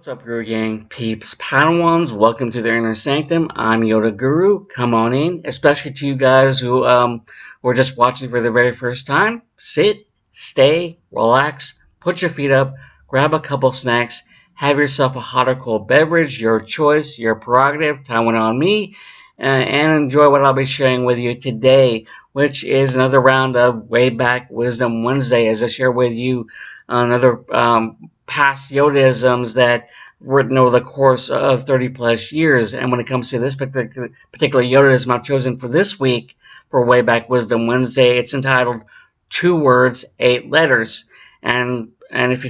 What's up, Guru Gang, peeps, Padawans? Welcome to the Inner Sanctum. I'm Yoda Guru. Come on in, especially to you guys who were just watching for the very first time. Sit, stay, relax, put your feet up, grab a couple snacks, have yourself a hot or cold beverage, your choice, your prerogative. Time went on me, and enjoy what I'll be sharing with you today, which is another round of Way Back Wisdom Wednesday, as I share with you another past Yodaisms that written over the course of 30 plus years. And when it comes to this particular Yodaism I've chosen for this week for Way Back Wisdom Wednesday, it's entitled Two Words, Eight Letters. And if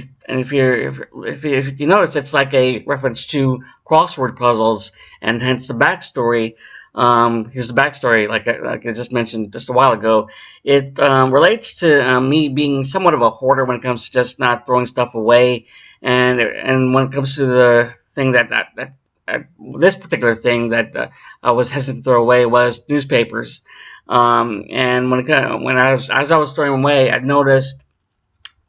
you notice, it's like a reference to crossword puzzles, and hence the backstory. Here's the backstory, like I just mentioned just a while ago. It relates to me being somewhat of a hoarder when it comes to just not throwing stuff away, and when it comes to the thing this particular thing that I was hesitant to throw away was newspapers. And when I was as I was throwing them away, I noticed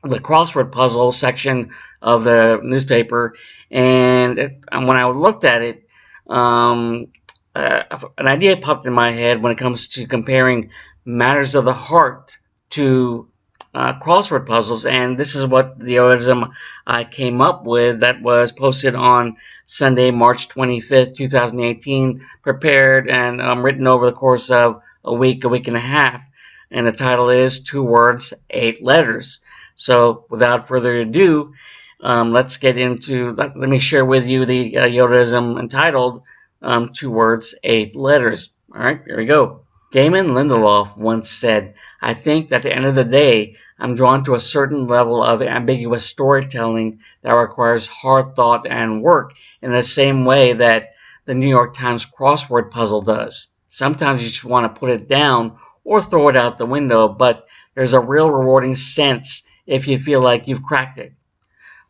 the crossword puzzle section of the newspaper, and when I looked at it, um, an idea popped in my head when it comes to comparing matters of the heart to crossword puzzles, and this is what the Yodaism I came up with that was posted on Sunday, March 25th, 2018, prepared and written over the course of a week and a half, and the title is Two Words, Eight Letters. So, without further ado, let's get into. Let me share with you the Yodaism entitled Two Words, Eight Letters. All right, here we go. Damon Lindelof once said, I think that at the end of the day, I'm drawn to a certain level of ambiguous storytelling that requires hard thought and work in the same way that the New York Times crossword puzzle does. Sometimes you just want to put it down or throw it out the window, but there's a real rewarding sense if you feel like you've cracked it.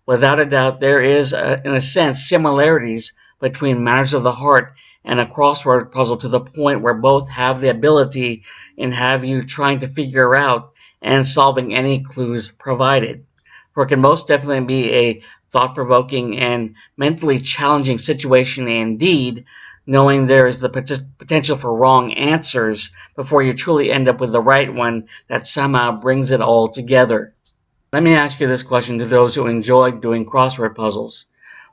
Without a doubt, there is, in a sense, similarities between matters of the heart and a crossword puzzle to the point where both have the ability and have you trying to figure out and solving any clues provided. For it can most definitely be a thought-provoking and mentally challenging situation indeed, knowing there is the potential for wrong answers before you truly end up with the right one that somehow brings it all together. Let me ask you this question to those who enjoy doing crossword puzzles.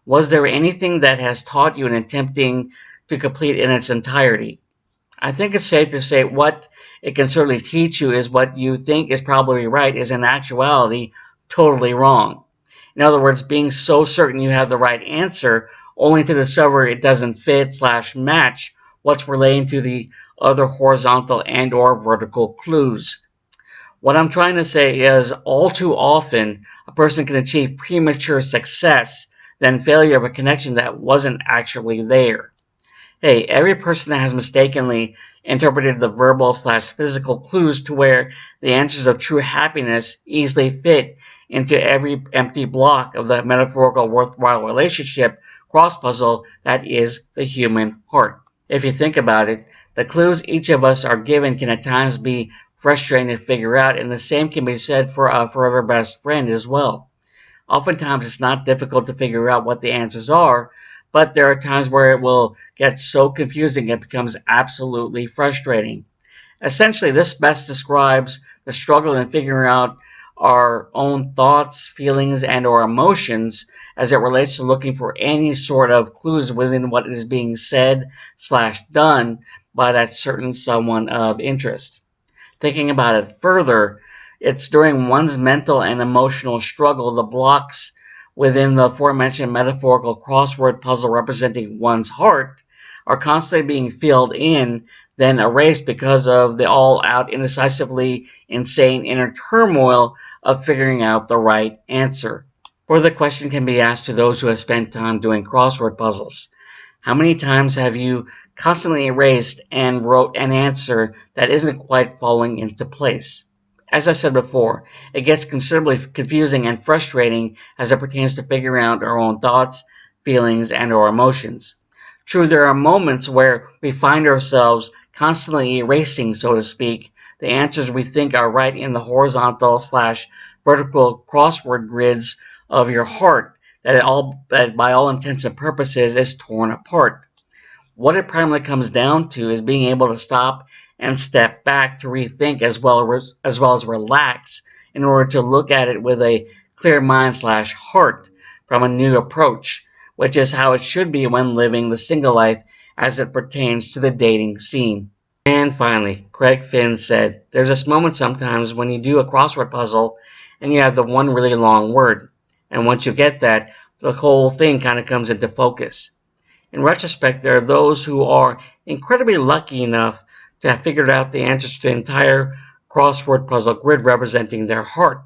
Was there anything that has taught you in attempting to complete in its entirety? I think it's safe to say what it can certainly teach you is what you think is probably right is in actuality totally wrong. In other words, being so certain you have the right answer only to discover it doesn't fit slash match what's relating to the other horizontal and or vertical clues. What I'm trying to say is all too often a person can achieve premature success than failure of a connection that wasn't actually there. Hey, every person that has mistakenly interpreted the verbal slash physical clues to where the answers of true happiness easily fit into every empty block of the metaphorical worthwhile relationship cross puzzle that is the human heart. If you think about it, the clues each of us are given can at times be frustrating to figure out, and the same can be said for a forever best friend as well. Oftentimes, it's not difficult to figure out what the answers are, but there are times where it will get so confusing it becomes absolutely frustrating. Essentially, this best describes the struggle in figuring out our own thoughts, feelings, and or emotions as it relates to looking for any sort of clues within what is being said slash done by that certain someone of interest. Thinking about it further, it's during one's mental and emotional struggle the blocks within the aforementioned metaphorical crossword puzzle representing one's heart are constantly being filled in, then erased because of the all-out, indecisively insane inner turmoil of figuring out the right answer. Or the question can be asked to those who have spent time doing crossword puzzles. How many times have you constantly erased and wrote an answer that isn't quite falling into place? As I said before, it gets considerably confusing and frustrating as it pertains to figuring out our own thoughts, feelings, and our emotions. True, there are moments where we find ourselves constantly erasing, so to speak, the answers we think are right in the horizontal slash vertical crossword grids of your heart that by all intents and purposes is torn apart. What it primarily comes down to is being able to stop and step back to rethink as well as relax in order to look at it with a clear mind slash heart from a new approach, which is how it should be when living the single life as it pertains to the dating scene. And finally, Craig Finn said, "There's this moment sometimes when you do a crossword puzzle and you have the one really long word. And once you get that, the whole thing kind of comes into focus. In retrospect, there are those who are incredibly lucky enough to have figured out the answers to the entire crossword puzzle grid representing their heart.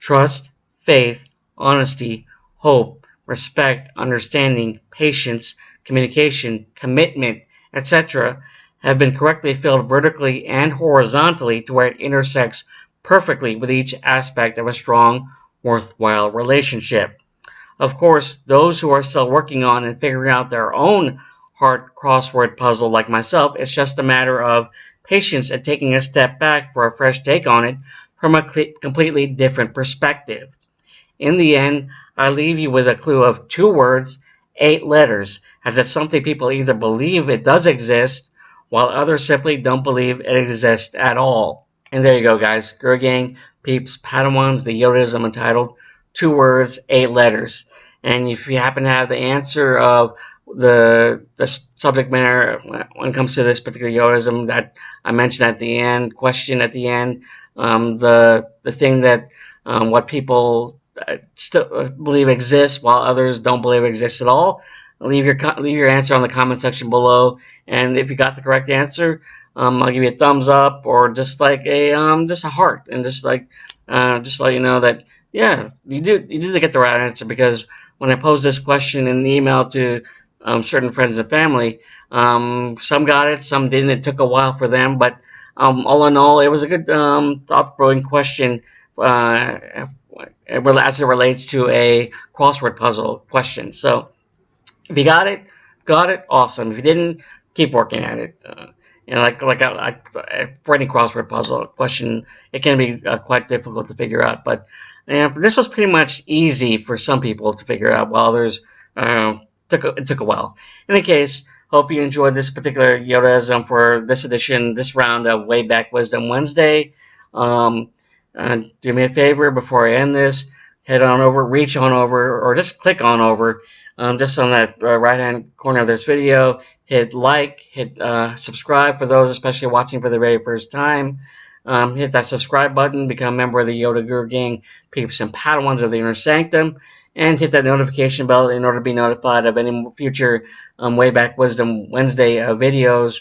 Trust, faith, honesty, hope, respect, understanding, patience, communication, commitment, etc. have been correctly filled vertically and horizontally to where it intersects perfectly with each aspect of a strong, worthwhile relationship. Of course, those who are still working on and figuring out their own heart crossword puzzle, like myself, it's just a matter of patience and taking a step back for a fresh take on it from a completely different perspective. In the end, I leave you with a clue of 2 words, 8 letters, as it's something people either believe it does exist, while others simply don't believe it exists at all. And there you go, guys. Girl Gang, Peeps, Padawans, the Yodaism entitled 2 words, 8 letters. And if you happen to have the answer of the subject matter when it comes to this particular Yodaism that I mentioned at the end, question at the end, the thing that what people still believe exists while others don't believe exists at all. Leave your answer on the comment section below, and if you got the correct answer, I'll give you a thumbs up or just a heart, and just let you know that yeah, you do get the right answer, because when I posed this question in an email to certain friends and family, some got it, some didn't. It took a while for them, but all in all, it was a good thought-provoking question uh, as it relates to a crossword puzzle question. So if you got it, awesome. If you didn't, keep working at it. For any crossword puzzle question, it can be quite difficult to figure out. But this was pretty much easy for some people to figure out, while others it took a while. In any case, hope you enjoyed this particular Yodaism for this edition, this round of Way Back Wisdom Wednesday. Um, do me a favor before I end this. Head on over, reach on over, or just click on over just on that right hand corner of this video. Hit like, hit subscribe for those especially watching for the very first time. Hit that subscribe button, become a member of the Yoda Guru Gang, Peeps and Padawans of the Inner Sanctum, and hit that notification bell in order to be notified of any future Way Back Wisdom Wednesday videos,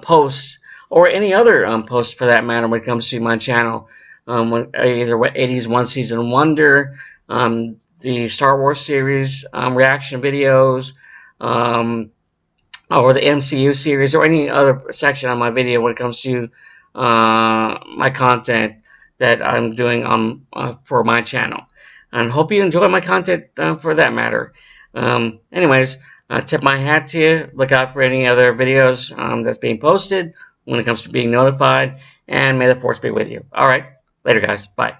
posts, or any other posts for that matter when it comes to my channel. Either 80s One Season Wonder, the Star Wars series reaction videos, or the MCU series, or any other section on my video when it comes to my content that I'm doing on for my channel. And hope you enjoy my content for that matter. Anyways, tip my hat to you. Look out for any other videos that's being posted when it comes to being notified. And may the force be with you. All right, later, guys. Bye.